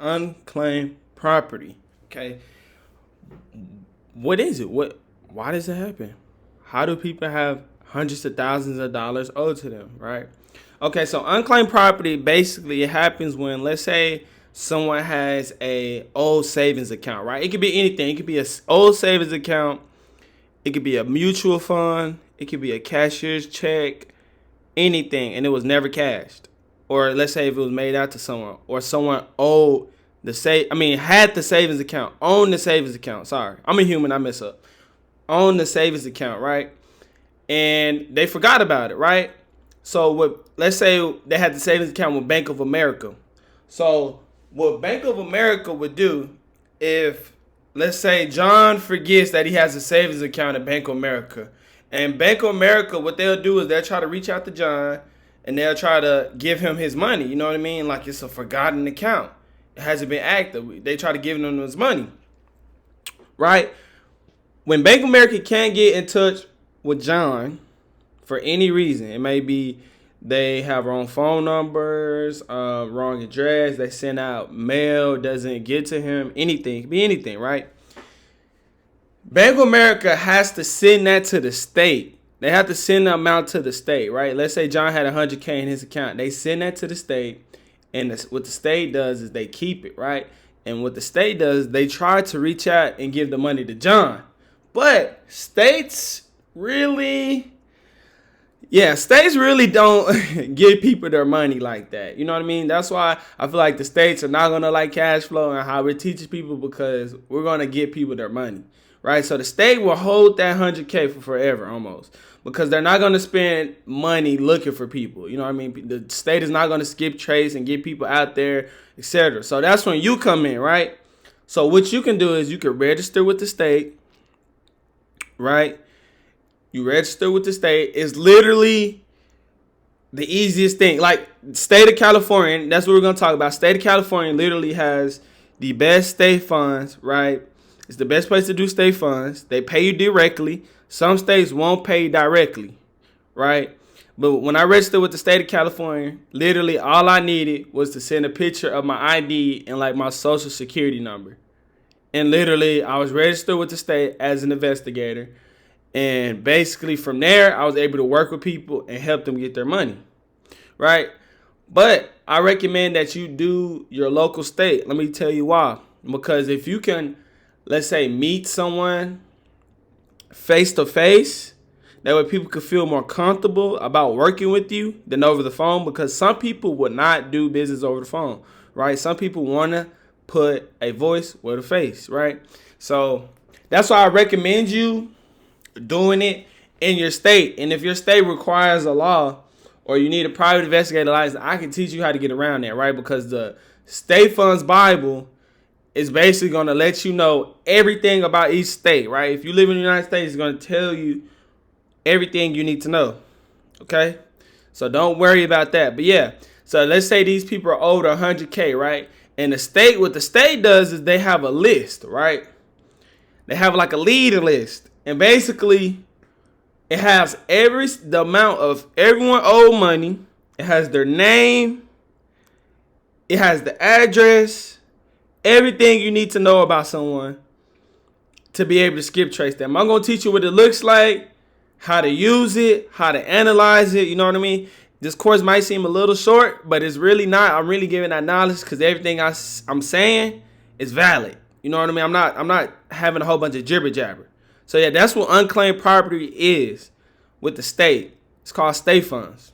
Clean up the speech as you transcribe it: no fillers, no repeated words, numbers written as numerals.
unclaimed property. Okay. What is it? Why does it happen? How do people have hundreds of thousands of dollars owed to them, right? Okay, so unclaimed property basically it happens when, let's say, someone has a old savings account, right? It could be anything. It could be a old savings account. It could be a mutual fund. It could be a cashier's check, anything, and it was never cashed. Or let's say if it was made out to someone, or someone owed had the savings account, owned the savings account. Sorry, I'm a human. I mess up. Own the savings account, right? And they forgot about it, right? So let's say they had the savings account with Bank of America. So what Bank of America would do if, let's say, John forgets that he has a savings account at Bank of America, and Bank of America, what they'll do is they'll try to reach out to John and they'll try to give him his money. You know what I mean? Like it's a forgotten account. It hasn't been active. They try to give him his money, right? When Bank of America can't get in touch with John for any reason, it may be they have wrong phone numbers, wrong address, they send out mail, doesn't get to him, anything. It could be anything, right? Bank of America has to send that to the state. They have to send the amount to the state, right? Let's say John had $100K in his account. They send that to the state, and what the state does is they keep it, right? And what the state does, they try to reach out and give the money to John. But states really don't give people their money like that. You know what I mean? That's why I feel like the states are not going to like cash flow and how it teaches people, because we're going to give people their money, right? So the state will hold that $100K for forever almost, because they're not going to spend money looking for people. You know what I mean? The state is not going to skip trace and get people out there, etc. So that's when you come in, right? So what you can do is you can register with the state, right? You register with the state. It's literally the easiest thing. Like state of California, that's what we're going to talk about. State of California literally has the best state funds, right? It's the best place to do state funds. They pay you directly. Some states won't pay directly, right? But when I registered with the state of California, literally all I needed was to send a picture of my ID and like my social security number. And literally I was registered with the state as an investigator. And basically from there, I was able to work with people and help them get their money, right? But I recommend that you do your local state. Let me tell you why. Because if you can, let's say, meet someone face to face, that way people could feel more comfortable about working with you than over the phone, because some people would not do business over the phone, right? Some people want to put a voice with a face, right? So that's why I recommend you doing it in your state. And if your state requires a law or you need a private investigator license, I can teach you how to get around that, right? Because the State Funds Bible is basically going to let you know everything about each state, right? If you live in the United States, it's going to tell you everything you need to know, okay? So don't worry about that. But yeah, so let's say these people are owed $100K, right? And what the state does is they have a list, right? They have like a leader list. And basically, it has the amount of everyone owed money. It has their name. It has the address. Everything you need to know about someone to be able to skip trace them. I'm going to teach you what it looks like, how to use it, how to analyze it. You know what I mean? This course might seem a little short, but it's really not. I'm really giving that knowledge because everything I'm saying is valid. You know what I mean? I'm not having a whole bunch of jibber jabber. So yeah, that's what unclaimed property is with the state. It's called state funds.